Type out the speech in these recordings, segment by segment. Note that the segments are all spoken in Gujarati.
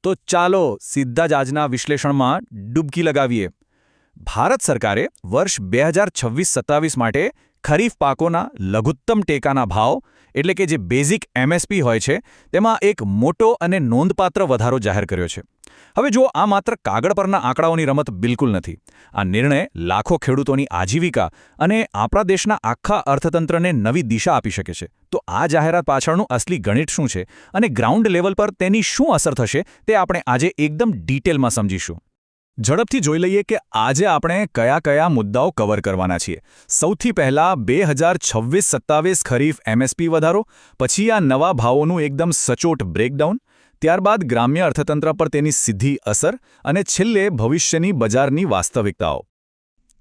તો ચાલો સીધા જ આજના વિશ્લેષણમાં ડૂબકી લગાવીએ. ભારત સરકારે વર્ષ 2026-27 માટે ખરીફ પાકોના લઘુત્તમ ટેકાના ભાવ એટલે કે જે બેઝિક એમએસપી હોય છે તેમાં એક મોટો અને નોંધપાત્ર વધારો જાહેર કર્યો છે. હવે જો આ માત્ર કાગળ પરના આંકડાઓની રમત બિલકુલ નથી. આ નિર્ણય લાખો ખેડૂતોની આજીવિકા અને આપણા દેશના આખા અર્થતંત્રને નવી દિશા આપી શકે છે. તો આ જાહેરાત પાછળનું અસલી ગણિત શું છે અને ગ્રાઉન્ડ લેવલ પર તેની શું અસર થશે તે આપણે આજે એકદમ ડિટેલમાં સમજીશું. ઝડપથી જોઈ લઈએ કે આજે આપણે કયા કયા મુદ્દાઓ કવર કરવાના છીએ. સૌથી પહેલા 2026-27 ખરીફ એમએસપી વધારો, પછી આ નવા ભાવોનું એકદમ સચોટ બ્રેકડાઉન, ત્યારબાદ ગ્રામ્ય અર્થતંત્ર પર તેની સીધી અસર અને છેલ્લે ભવિષ્યની બજારની વાસ્તવિકતાઓ.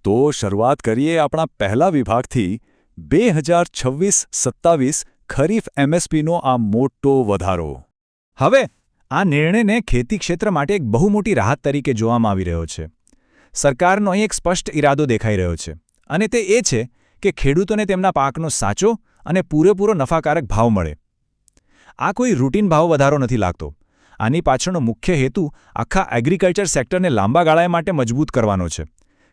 તો શરૂઆત કરીએ આપણા પહેલા વિભાગથી. 2026-27 ખરીફ એમએસપીનો આ મોટો વધારો. હવે આ નિર્ણયને ખેતી ક્ષેત્ર માટે એક બહુ મોટી રાહત તરીકે જોવામાં આવી રહ્યો છે. સરકારનો અહીં એક સ્પષ્ટ ઇરાદો દેખાઈ રહ્યો છે અને તે એ છે કે ખેડૂતોને તેમના પાકનો સાચો અને પૂરેપૂરો નફાકારક ભાવ મળે. આ કોઈ રૂટીન ભાવ વધારો નથી લાગતો. આની પાછળનો મુખ્ય હેતુ આખા એગ્રીકલ્ચર સેક્ટરને લાંબા ગાળા માટે મજબૂત કરવાનો છે.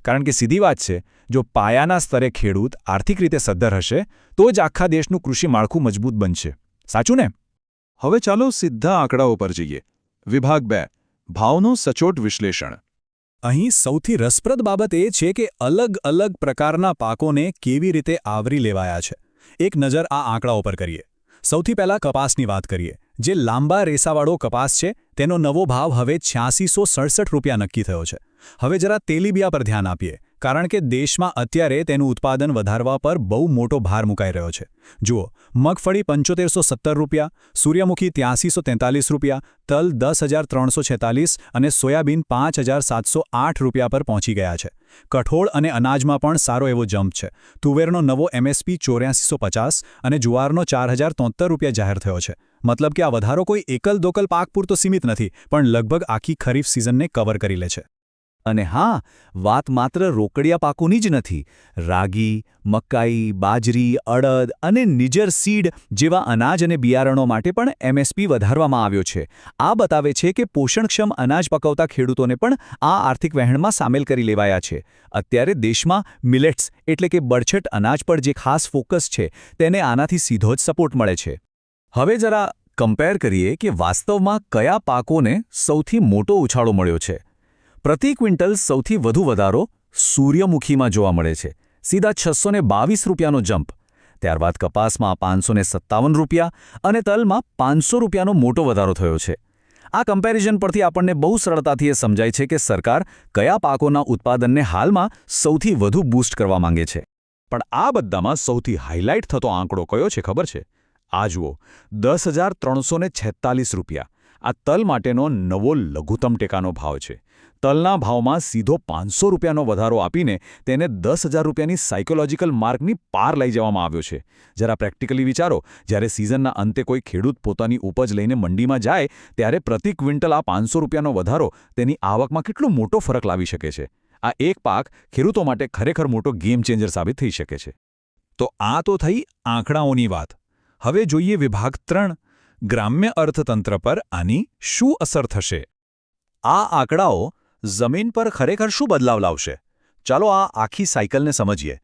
કારણ કે સીધી વાત છે, જો પાયાના સ્તરે ખેડૂત આર્થિક રીતે સદ્ધર હશે તો જ આખા દેશનું કૃષિ માળખું મજબૂત બનશે. સાચું ને? હવે ચાલો સીધા આંકડાઓ પર જઈએ. વિભાગ 2 ભાવનું સચોટ વિશ્લેષણ. અહીં સૌથી રસપ્રદ બાબત એ છે કે અલગ અલગ પ્રકારના પાકોને કેવી રીતે આવરી લેવાયા છે. એક નજર આ આંકડાઓ પર કરીએ. સૌથી પહેલા કપાસની વાત કરીએ. જે લાંબા રેસાવાળો કપાસ છે તેનો નવો ભાવ હવે 8667 રૂપિયા નક્કી થયો છે. હવે જરા તેલીબિયા પર ધ્યાન આપીએ, કારણ કે દેશમાં અત્યારે તેનું ઉત્પાદન વધારવા પર બહુ મોટો ભાર મુકાઈ રહ્યો છે. જુઓ, મગફળી 7517 રૂપિયા, સૂર્યમુખી 8343 રૂપિયા, તલ 10346 અને સોયાબીન 5708 રૂપિયા પર પહોંચી ગયા છે. કઠોળ અને અનાજમાં પણ સારો એવો જમ્પ છે. તુવેરનો નવો એમએસપી 8450 અને જુવારનો 4073 રૂપિયા જાહેર થયો છે. મતલબ કે આ વધારો કોઈ એકલ દોકલ પાક પૂરતો સીમિત નથી, પણ લગભગ આખી ખરીફ સિઝનને કવર કરી લે છે. અને હા, વાત માત્ર રોકડિયા પાકોની જ નથી. રાગી, મકાઈ, બાજરી, અડદ અને નિજર સીડ જેવા અનાજ અને બિયારણો માટે પણ એમએસપી વધારવામાં આવ્યો છે. આ બતાવે છે કે પોષણક્ષમ અનાજ પકવતા ખેડૂતોને પણ આ આર્થિક વહેણમાં સામેલ કરી લેવાયા છે. અત્યારે દેશમાં મિલેટ્સ એટલે કે બરછટ અનાજ પર જે ખાસ ફોકસ છે તેને આનાથી સીધો જ સપોર્ટ મળે છે. હવે જરા કમ્પેર કરીએ કે વાસ્તવમાં કયા પાકોને સૌથી મોટો ઉછાળો મળ્યો છે. પ્રતિ ક્વિન્ટલ સૌથી વધુ વધારો સૂર્યમુખીમાં જોવા મળે છે, સીધા 622 રૂપિયાનો જમ્પ. ત્યારબાદ કપાસમાં 557 રૂપિયા અને તલમાં 500 રૂપિયાનો મોટો વધારો થયો છે. આ કમ્પેરિઝન પરથી આપણને બહુ સરળતાથી એ સમજાય છે કે સરકાર કયા પાકોના ઉત્પાદનને હાલમાં સૌથી વધુ બૂસ્ટ કરવા માંગે છે. પણ આ બધામાં સૌથી હાઇલાઇટ થતો આંકડો કયો છે ખબર છે? આ જુઓ, 10,346 રૂપિયા. આ તલ માટેનો નવો લઘુત્તમ ટેકાનો ભાવ છે. તલના ભાવમાં સીધો 500 રૂપિયાનો વધારો આપીને તેને 10,000 રૂપિયાની સાયકોલોજીકલ માર્કની પાર લઈ જવામાં આવ્યો છે. જરા પ્રેક્ટિકલી વિચારો, જ્યારે સિઝનના અંતે કોઈ ખેડૂત પોતાની ઉપજ લઈને મંડીમાં જાય ત્યારે પ્રતિ ક્વિન્ટલ આ 500 રૂપિયાનો વધારો તેની આવકમાં કેટલો મોટો ફરક લાવી શકે છે. આ એક પાક ખેડૂતો માટે ખરેખર મોટો ગેમ ચેન્જર સાબિત થઈ શકે છે. તો આ તો થઈ આંકડાઓની વાત. હવે જોઈએ વિભાગ 3 ગ્રામ્ય અર્થતંત્ર પર આની શું અસર થશે. આ આંકડાઓ જમીન પર ખરેખર શું બદલાવ લાવશે? ચાલો આ આખી સાયકલને સમજીએ.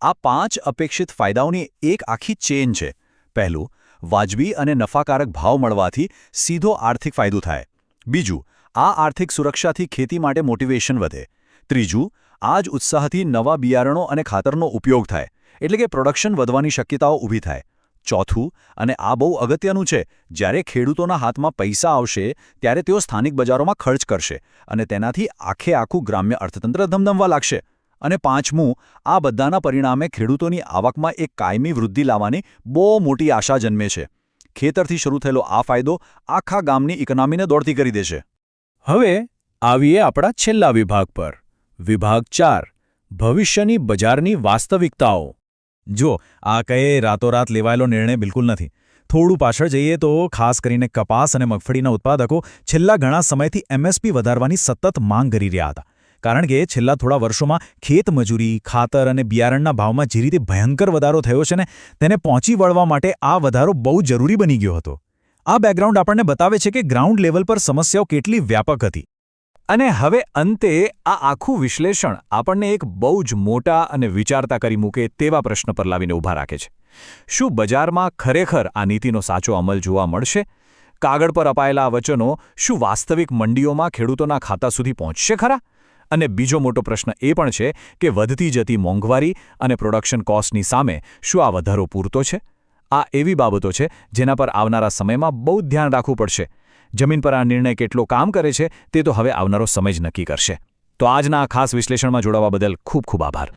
આ 5 અપેક્ષિત ફાયદાઓની એક આખી ચેન છે. પહેલું, વાજબી અને નફાકારક ભાવ મળવાથી સીધો આર્થિક ફાયદો થાય. બીજું, આ આર્થિક સુરક્ષાથી ખેતી માટે મોટિવેશન વધે. ત્રીજું, આ જ ઉત્સાહથી નવા બિયારણો અને ખાતરનો ઉપયોગ થાય, એટલે કે પ્રોડક્શન વધવાની શક્યતાઓ ઊભી થાય. ચોથું, અને આ બહુ અગત્યનું છે, જ્યારે ખેડૂતોના હાથમાં પૈસા આવશે ત્યારે તેઓ સ્થાનિક બજારોમાં ખર્ચ કરશે અને તેનાથી આખું ગ્રામ્ય અર્થતંત્ર ધમધમવા લાગશે. અને પાંચમું, આ બધાના પરિણામે ખેડૂતોની આવકમાં એક કાયમી વૃદ્ધિ લાવવાની બહુ મોટી આશા જન્મે છે. ખેતરથી શરૂ થયેલો આ ફાયદો આખા ગામની ઇકોનોમીને દોડતી કરી દેશે. હવે આવીએ આપણા છેલ્લા વિભાગ પર. વિભાગ 4 ભવિષ્યની બજારની વાસ્તવિકતાઓ. જો આ કંઈ રાતોરાત લેવાયેલો નિર્ણય બિલકુલ નથી. થોડું પાછળ જઈએ તો ખાસ કરીને કપાસ અને મગફળીના ઉત્પાદકો છેલ્લા ઘણા સમયથી એમએસપી વધારવાની સતત માંગ કરી રહ્યા હતા. કારણ કે છેલ્લા થોડા વર્ષોમાં ખેતમજૂરી, ખાતર અને બિયારણના ભાવમાં જે રીતે ભયંકર વધારો થયો છે ને, તેને પહોંચી વળવા માટે આ વધારો બહુ જરૂરી બની ગયો હતો. આ બેકગ્રાઉન્ડ આપણને બતાવે છે કે ગ્રાઉન્ડ લેવલ પર સમસ્યાઓ કેટલી વ્યાપક હતી. અને હવે અંતે આ આખું વિશ્લેષણ આપણને એક બહુ જ મોટા અને વિચારતા કરી મૂકે તેવા પ્રશ્ન પર લાવીને ઊભા રાખે છે. શું બજારમાં ખરેખર આ નીતિનો સાચો અમલ જોવા મળશે? કાગળ પર અપાયેલા આ વચનો શું વાસ્તવિક મંડીઓમાં ખેડૂતોના ખાતા સુધી પહોંચશે ખરા? અને બીજો મોટો પ્રશ્ન એ પણ છે કે વધતી જતી મોંઘવારી અને પ્રોડક્શન કોસ્ટની સામે શું આ વધારો પૂરતો છે? આ એવી બાબતો છે જેના પર આવનારા સમયમાં બહુ ધ્યાન રાખવું પડશે. જમીન પર આ નિર્ણય કેટલો કામ કરે છે તે તો હવે આવનારો સમય જ નક્કી કરશે. તો આજના આ ખાસ વિશ્લેષણમાં જોડાવા બદલ ખૂબ ખૂબ આભાર.